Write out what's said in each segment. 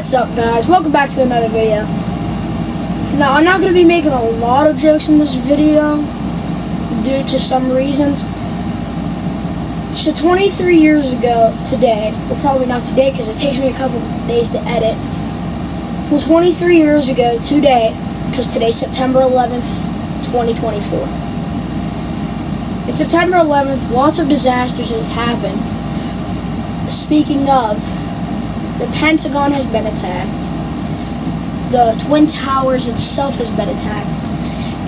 What's up, guys? Welcome back to another video. Now, I'm not going to be making a lot of jokes in this video due to some reasons. So 23 years ago today, well, probably not today because it takes me a couple of days to edit. Well, 23 years ago today, because today's September 11th, 2024. It's September 11th, lots of disasters have happened. Speaking of, the Pentagon has been attacked. The Twin Towers itself has been attacked.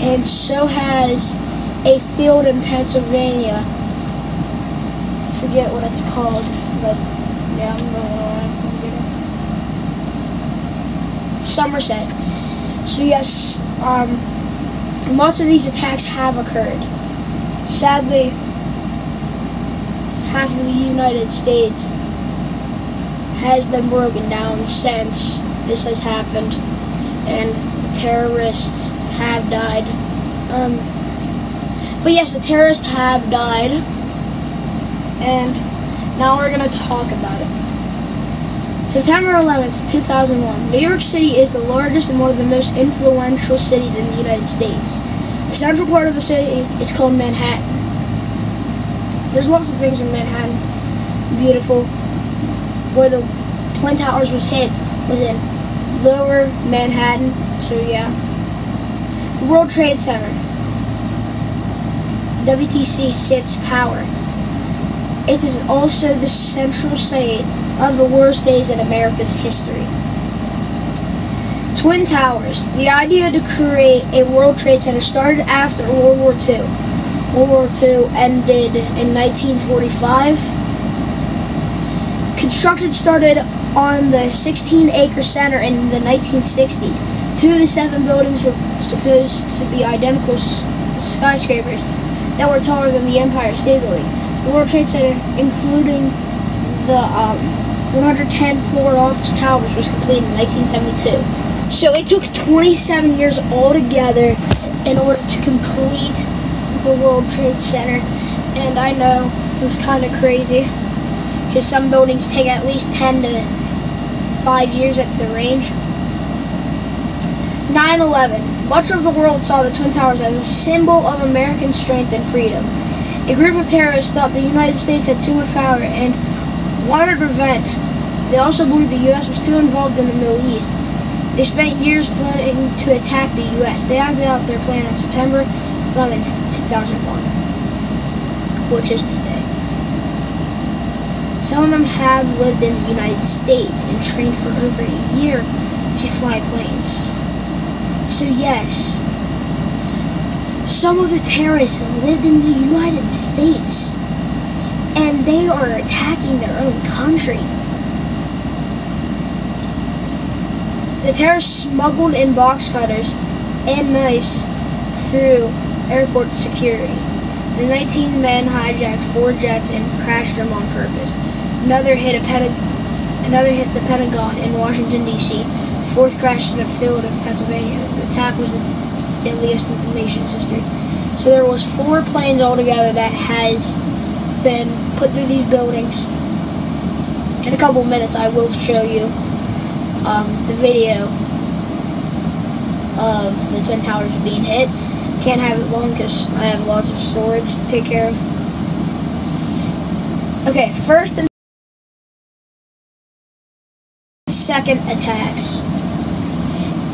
And so has a field in Pennsylvania. I forget what it's called, but yeah, I'm going to Somerset. So yes, lots of these attacks have occurred. Sadly, half of the United States has been broken down since this has happened, and the terrorists have died. But yes, the terrorists have died, and now we're going to talk about it. September 11th, 2001. New York City is the largest and one of the most influential cities in the United States. The central part of the city is called Manhattan. There's lots of things in Manhattan. Beautiful. Where the Twin Towers was hit was in Lower Manhattan, so yeah. The World Trade Center, WTC, sits power. It is also the central site of the worst days in America's history. Twin Towers. The idea to create a World Trade Center started after World War II. World War II ended in 1945. Construction started on the 16-acre center in the 1960s. 2 of the 7 buildings were supposed to be identical skyscrapers that were taller than the Empire State Building. The World Trade Center, including the 110-floor office towers, was completed in 1972. So it took 27 years altogether in order to complete the World Trade Center. And I know it's kind of crazy, because some buildings take at least 10 to 5 years at the range. 9/11. Much of the world saw the Twin Towers as a symbol of American strength and freedom. A group of terrorists thought the United States had too much power and wanted revenge. They also believed the U.S. was too involved in the Middle East. They spent years planning to attack the U.S. They acted out their plan on September 11th, 2001, which is today. Some of them have lived in the United States and trained for over a year to fly planes. So yes, some of the terrorists lived in the United States, and they are attacking their own country. The terrorists smuggled in box cutters and knives through airport security. The 19 men hijacked 4 jets and crashed them on purpose. Another hit the Pentagon in Washington, D.C. The 4th crashed in a field in Pennsylvania. The attack was the deadliest in the nation's history. So there was 4 planes altogether that has been put through these buildings. In a couple minutes, I will show you the video of the Twin Towers being hit. Can't have it long because I have lots of storage to take care of. Okay, first and second attacks.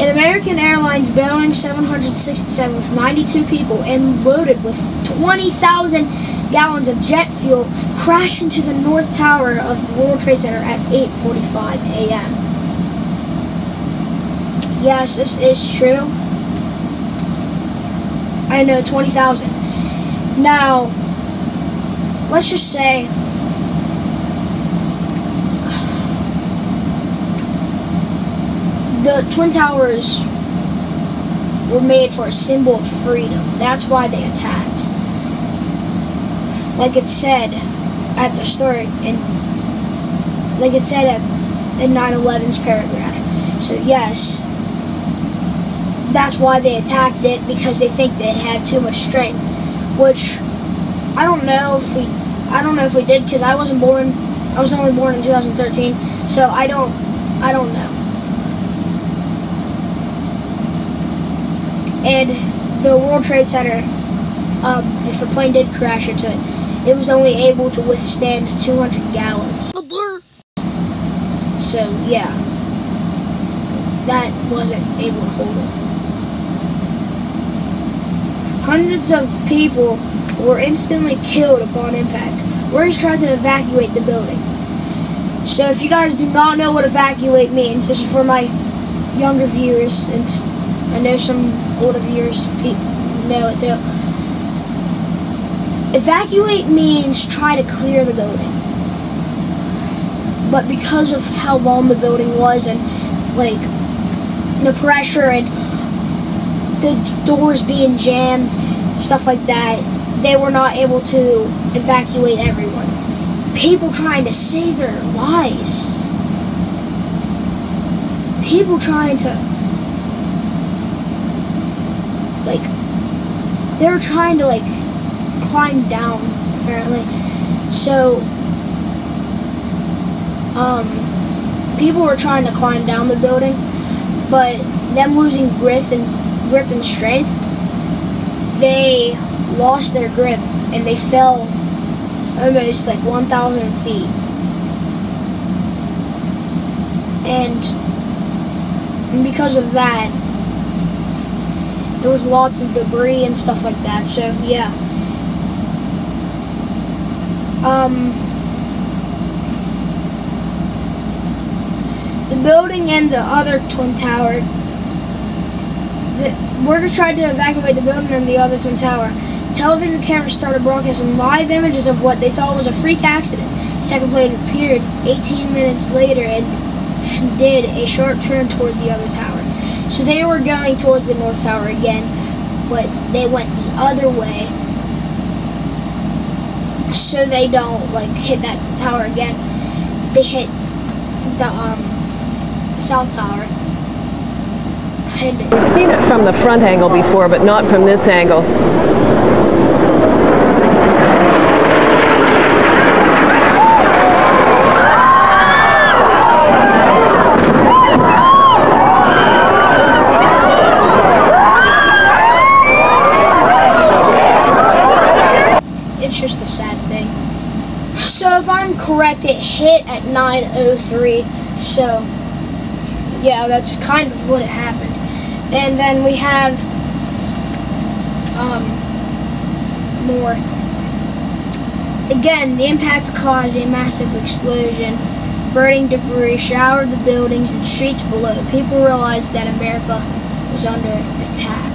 An American Airlines Boeing 767 with 92 people and loaded with 20,000 gallons of jet fuel crashed into the North Tower of the World Trade Center at 8:45 a.m. Yes, this is true. I know, 20,000. Now, let's just say the Twin Towers were made for a symbol of freedom. That's why they attacked. Like it said at the start, and like it said in 9/11's paragraph. So yes, that's why they attacked it, because they think they have too much strength. Which I don't know if we did, because I wasn't born. I was only born in 2013, so I don't know. and the World Trade Center, if a plane did crash into it, it was only able to withstand 200 gallons. So yeah, that wasn't able to hold it. Hundreds of people were instantly killed upon impact. Workers tried to evacuate the building. So if you guys do not know what evacuate means, this is for my younger viewers, and I know some older viewers know it too. Evacuate means try to clear the building. But because of how long the building was, and like the pressure and the doors being jammed, stuff like that, they were not able to evacuate everyone. People trying to save their lives. People trying to, like, they were trying to, like, climb down, apparently. So, people were trying to climb down the building, but them losing grip and strength, they lost their grip and they fell almost like 1,000 feet. And because of that, there was lots of debris and stuff like that. So yeah. The building and the other Twin Tower, the workers tried to evacuate the building and the other Twin Tower. Television cameras started broadcasting live images of what they thought was a freak accident. Second plane appeared 18 minutes later and did a sharp turn toward the other tower. So they were going towards the North Tower again, but they went the other way so they don't like hit that tower again. They hit the South Tower. I've seen it from the front angle before, but not from this angle. It's just a sad thing. So if I'm correct, it hit at 9:03. So yeah, that's kind of what happened. And then we have more. Again, the impact caused a massive explosion. Burning debris showered the buildings and streets below. People realized that America was under attack.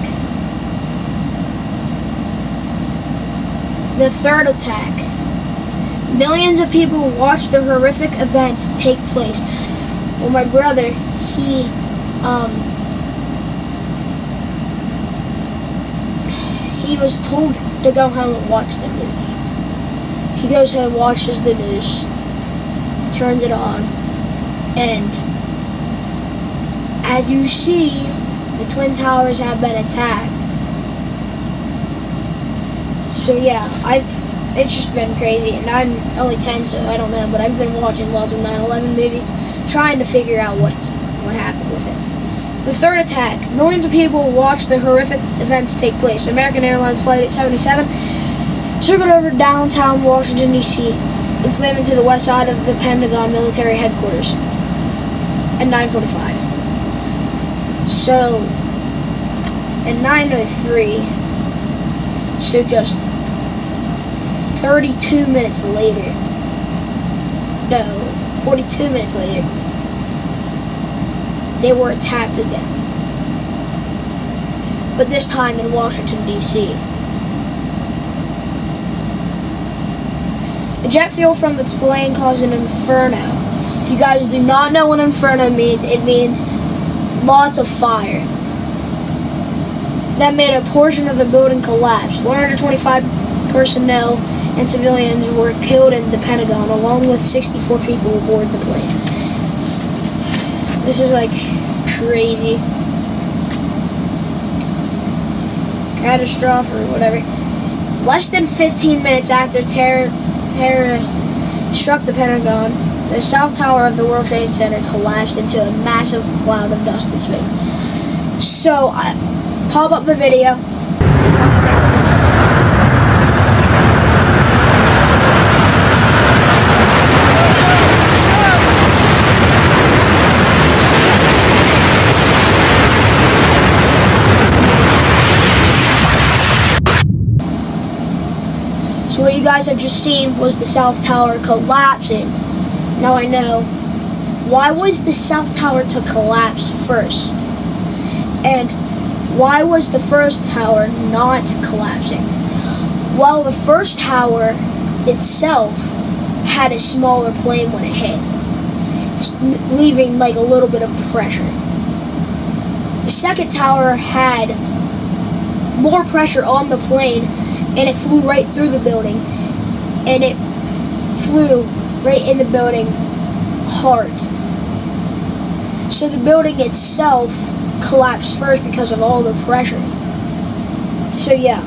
The third attack. Millions of people watched the horrific events take place. Well, my brother, he was told to go home and watch the news. He goes home, watches the news, turns it on, and as you see, the Twin Towers have been attacked. So yeah, it's just been crazy, and I'm only 10, so I don't know, but I've been watching lots of 9/11 movies, trying to figure out what happened with it. The third attack. Millions of people watched the horrific events take place. American Airlines Flight 77 circled over downtown Washington, D.C. and slammed into the west side of the Pentagon military headquarters at 9:45. So, at 9:03, so just 32 minutes later, no, 42 minutes later, they were attacked again. But this time in Washington, D.C. The jet fuel from the plane caused an inferno. If you guys do not know what inferno means, it means lots of fire. That made a portion of the building collapse. 125 personnel and civilians were killed in the Pentagon, along with 64 people aboard the plane. This is like crazy. Catastrophe or whatever. Less than 15 minutes after terrorists struck the Pentagon, the South Tower of the World Trade Center collapsed into a massive cloud of dust and smoke. So, pop up the video. So what you guys have just seen was the South Tower collapsing. Now I know, why was the South Tower to collapse first? And why was the first tower not collapsing? Well, the first tower itself had a smaller plane when it hit, leaving like a little bit of pressure. The second tower had more pressure on the plane, and it flew right through the building, and it flew right in the building hard. So the building itself collapsed first because of all the pressure. So yeah.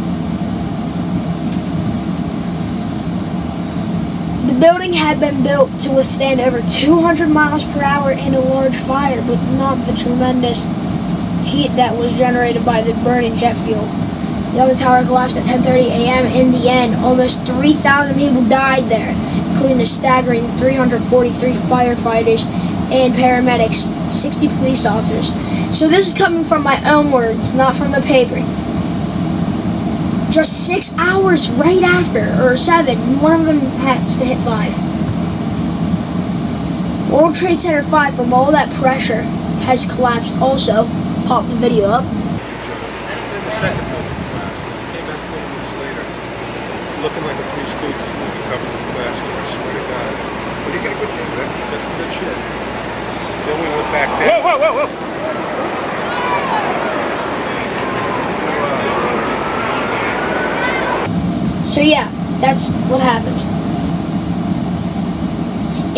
The building had been built to withstand over 200 miles per hour and a large fire, but not the tremendous heat that was generated by the burning jet fuel. The other tower collapsed at 10:30 a.m. In the end, almost 3,000 people died there, including a staggering 343 firefighters and paramedics, 60 police officers. So this is coming from my own words, not from the paper. Just 6 hours right after, or 7, one of them has to hit 5. World Trade Center 5, from all that pressure, has collapsed also. Pop the video up. Looking like a Three Stooges movie covered in plastic, I swear to God. But you got a good thing, man. That's some good shit. Then we went back there. Whoa, whoa, whoa, whoa! So yeah, that's what happened.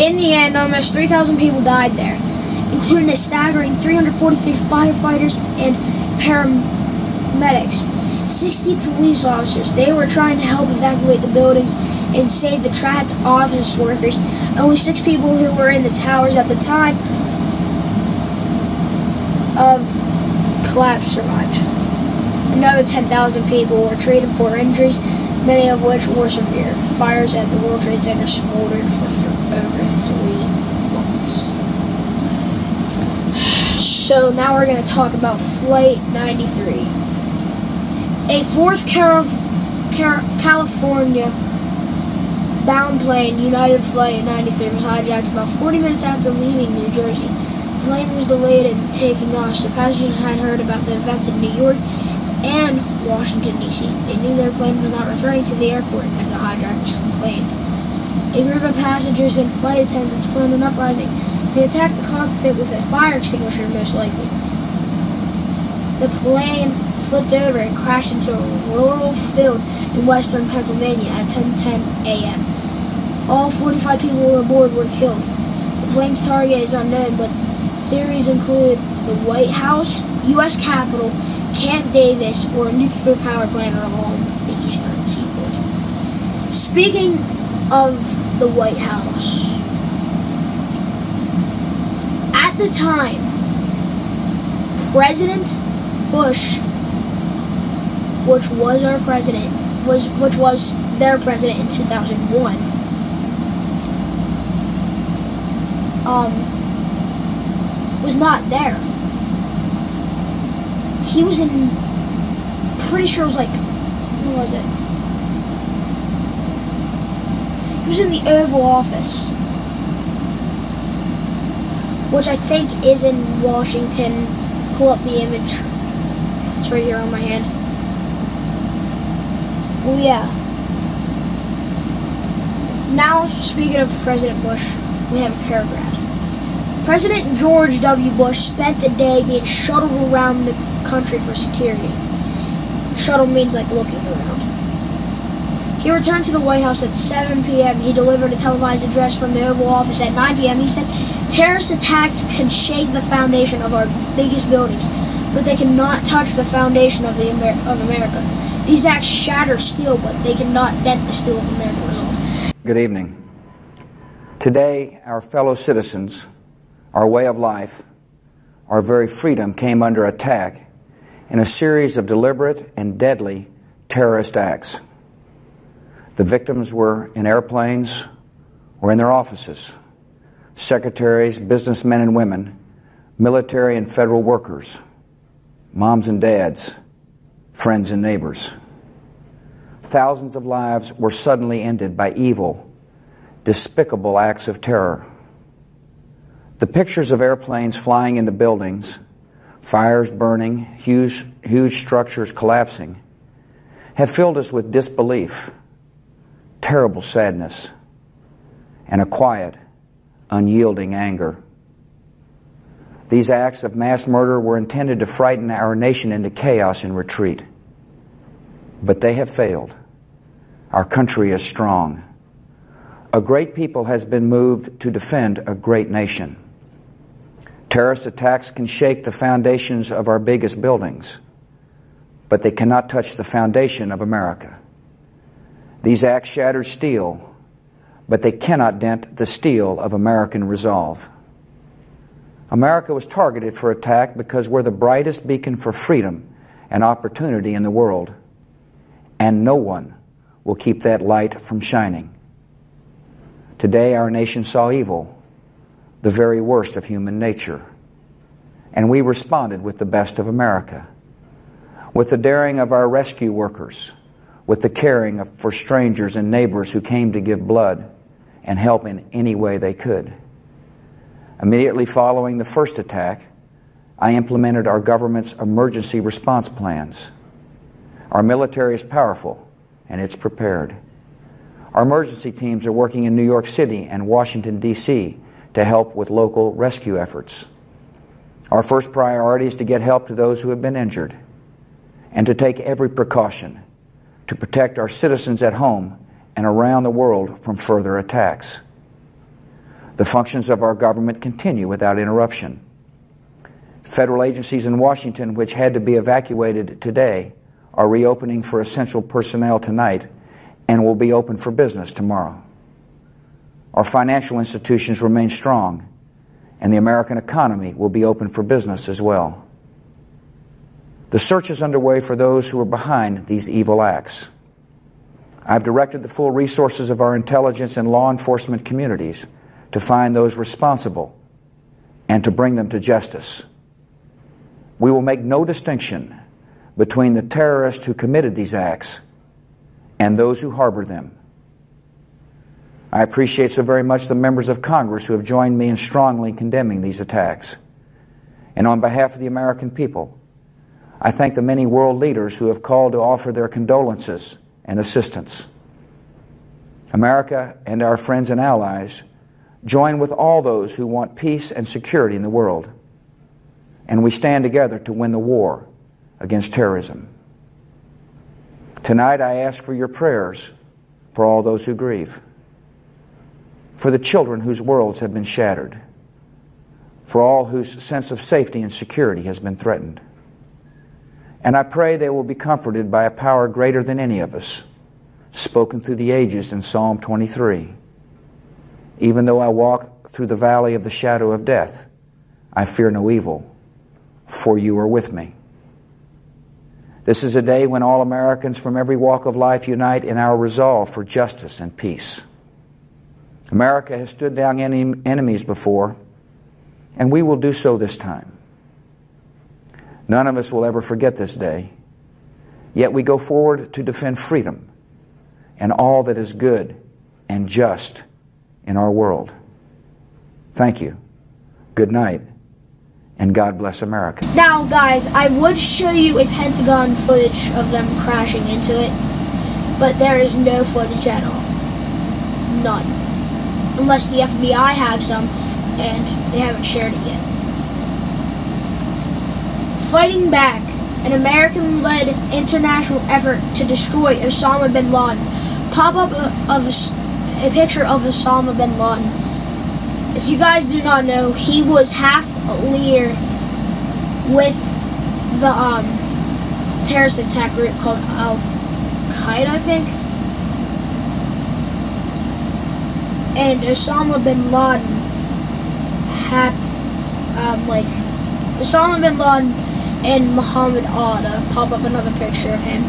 In the end, almost 3,000 people died there, including a staggering 343 firefighters and paramedics. 60 police officers. They were trying to help evacuate the buildings and save the trapped office workers. Only 6 people who were in the towers at the time of collapse survived. Another 10,000 people were treated for injuries, many of which were severe. Fires at the World Trade Center smoldered for over 3 months. So now we're going to talk about Flight 93. A 4th California bound plane, United Flight 93, was hijacked about 40 minutes after leaving New Jersey. The plane was delayed in taking off, so passengers had heard about the events in New York and Washington, D.C. They knew their plane was not returning to the airport, as the hijackers complained. A group of passengers and flight attendants planned an uprising. They attacked the cockpit with a fire extinguisher, most likely. The plane flipped over and crashed into a rural field in western Pennsylvania at 10:10 a.m. All 45 people aboard were killed. The plane's target is unknown, but theories include the White House, U.S. Capitol, Camp Davis, or a nuclear power plant along the eastern seaboard. Speaking of the White House, at the time, President Bush, which was their president in 2001, was not there. He was in, pretty sure it was like, where was it? He was in the Oval Office, which I think is in Washington. Pull up the image. It's right here on my hand. Well, yeah. Now, speaking of President Bush, we have a paragraph. President George W. Bush spent the day being shuttled around the country for security. Shuttle means like looking around. He returned to the White House at 7 p.m. He delivered a televised address from the Oval Office at 9 p.m. He said, "Terrorist attacks can shake the foundation of our biggest buildings, but they cannot touch the foundation of America. These acts shatter steel, but they cannot dent the steel of American resolve." Good evening. Today, our fellow citizens, our way of life, our very freedom came under attack in a series of deliberate and deadly terrorist acts. The victims were in airplanes or in their offices, secretaries, businessmen and women, military and federal workers, moms and dads, friends and neighbors. Thousands of lives were suddenly ended by evil, despicable acts of terror. The pictures of airplanes flying into buildings, fires burning, huge structures collapsing, have filled us with disbelief, terrible sadness, and a quiet, unyielding anger. These acts of mass murder were intended to frighten our nation into chaos and retreat. But they have failed. Our country is strong. A great people has been moved to defend a great nation. Terrorist attacks can shake the foundations of our biggest buildings, but they cannot touch the foundation of America. These acts shattered steel, but they cannot dent the steel of American resolve. America was targeted for attack because we're the brightest beacon for freedom and opportunity in the world, and no one will keep that light from shining. Today our nation saw evil, the very worst of human nature, and we responded with the best of America, with the daring of our rescue workers, with the caring for strangers and neighbors who came to give blood and help in any way they could. Immediately following the first attack, I implemented our government's emergency response plans. Our military is powerful, and it's prepared. Our emergency teams are working in New York City and Washington, D.C. to help with local rescue efforts. Our first priority is to get help to those who have been injured and to take every precaution to protect our citizens at home and around the world from further attacks. The functions of our government continue without interruption. Federal agencies in Washington, which had to be evacuated today, are reopening for essential personnel tonight and will be open for business tomorrow. Our financial institutions remain strong, and the American economy will be open for business as well. The search is underway for those who are behind these evil acts. I've directed the full resources of our intelligence and law enforcement communities to find those responsible and to bring them to justice. We will make no distinction between the terrorists who committed these acts and those who harbor them. I appreciate so very much the members of Congress who have joined me in strongly condemning these attacks. And on behalf of the American people, I thank the many world leaders who have called to offer their condolences and assistance. America and our friends and allies join with all those who want peace and security in the world, and we stand together to win the war against terrorism. Tonight I ask for your prayers for all those who grieve, for the children whose worlds have been shattered, for all whose sense of safety and security has been threatened. And I pray they will be comforted by a power greater than any of us, spoken through the ages in Psalm 23. Even though I walk through the valley of the shadow of death, I fear no evil, for you are with me. This is a day when all Americans from every walk of life unite in our resolve for justice and peace. America has stood down enemies before, and we will do so this time. None of us will ever forget this day, yet we go forward to defend freedom and all that is good and just in our world. Thank you. Good night, and God bless America. Now, guys, I would show you a Pentagon footage of them crashing into it, but there is no footage at all. None. Unless the FBI have some, and they haven't shared it yet. Fighting back, an American-led international effort to destroy Osama bin Laden. Pop-up of a picture of Osama bin Laden. If you guys do not know, he was half a leader with the terrorist attack group called Al-Qaeda, I think. And Osama bin Laden had, Osama bin Laden and Muhammad Atta. Pop up another picture of him.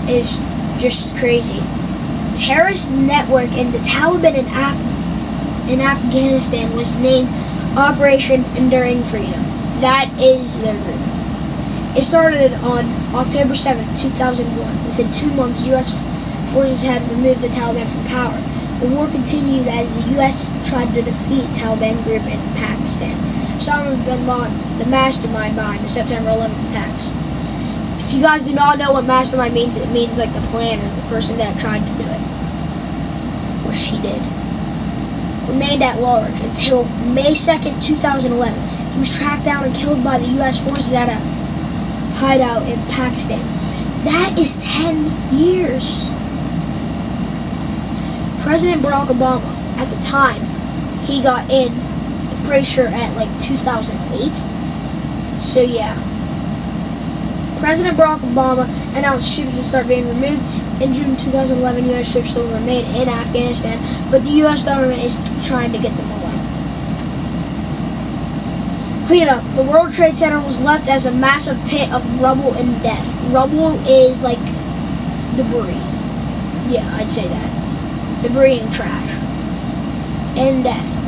It's just crazy. Terrorist network in the Taliban in Afghanistan was named Operation Enduring Freedom. That is their group. It started on October 7th, 2001. Within 2 months, U.S. forces had removed the Taliban from power. The war continued as the U.S. tried to defeat Taliban group in Pakistan. Osama bin Laden, the mastermind behind the September 11th attacks. If you guys do not know what mastermind means, it means like the planner, the person that tried to do it. Which he did. Remained at large until May 2nd, 2011. He was tracked down and killed by the U.S. forces at a hideout in Pakistan. That is 10 years. President Barack Obama, at the time, he got in, I'm pretty sure at like 2008. So yeah. President Barack Obama announced troops would start being removed. In June 2011, U.S. troops still remain in Afghanistan, but the U.S. government is trying to get them away. Clean up. The World Trade Center was left as a massive pit of rubble and death. Rubble is like debris. Yeah, I'd say that. Debris and trash. And death.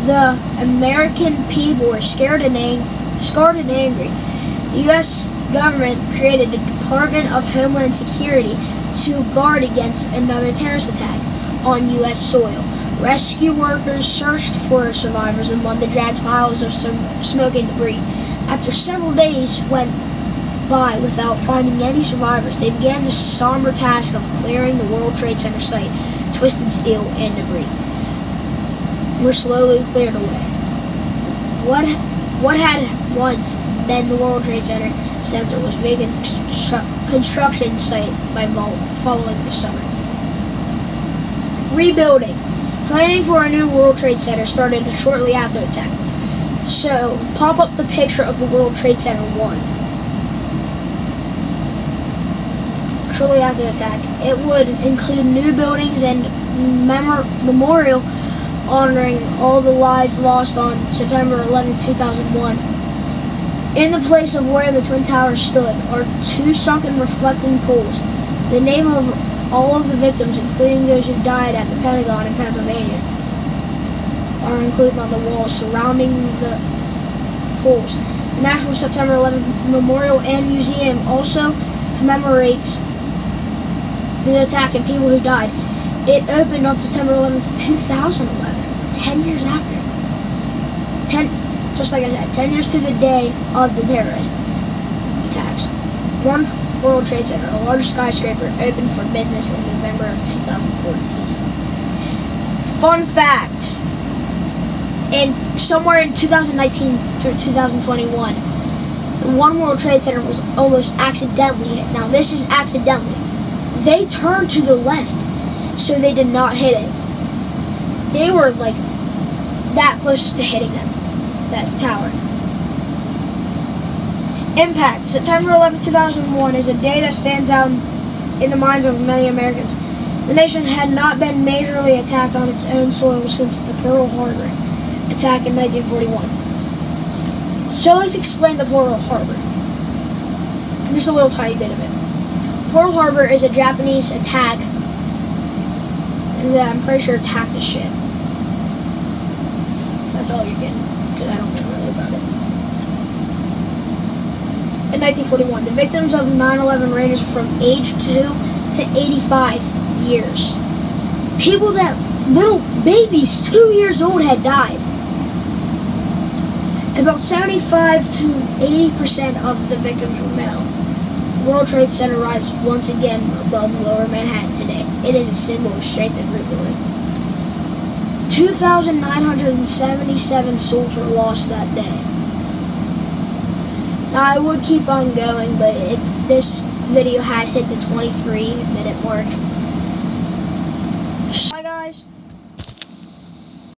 The American people were scared and angry. The U.S. government created the Department of Homeland Security to guard against another terrorist attack on U.S. soil. Rescue workers searched for survivors among the jagged piles of smoking debris. After several days went by without finding any survivors, they began the somber task of clearing the World Trade Center site. Twisted steel and debris were slowly cleared away. What had once been the World Trade Center was vacant construction site by following the summer. Rebuilding. Planning for a new World Trade Center started shortly after the attack. So, pop up the picture of the World Trade Center 1. Shortly after the attack, it would include new buildings and memorial honoring all the lives lost on September 11, 2001. In the place of where the Twin Towers stood are 2 sunken reflecting pools. The name of all of the victims, including those who died at the Pentagon in Pennsylvania, are included on the walls surrounding the pools. The National September 11th Memorial and Museum also commemorates the attack and people who died. It opened on September 11th, 2011, 10 years after. Just like I said, 10 years to the day of the terrorist attacks. One World Trade Center, a large skyscraper, opened for business in November of 2014. Fun fact, somewhere in 2019 through 2021, the One World Trade Center was almost accidentally hit. Now this is accidentally. They turned to the left, so they did not hit it. They were like that close to hitting them, that tower. Impact. September 11, 2001 is a day that stands out in the minds of many Americans. The nation had not been majorly attacked on its own soil since the Pearl Harbor attack in 1941. So let's explain the Pearl Harbor. Just a little tiny bit of it. Pearl Harbor is a Japanese attack that I'm pretty sure attacked a ship. That's all you're getting, because I don't know really about it. In 1941, the victims of 9/11 ranges from age 2 to 85 years. People that, little babies, 2 years old, had died. About 75 to 80% of the victims were male. The World Trade Center rises once again above lower Manhattan today. It is a symbol of strength and rebuilding. 2,977 souls were lost that day. Now, I would keep on going, but this video has hit the 23-minute mark.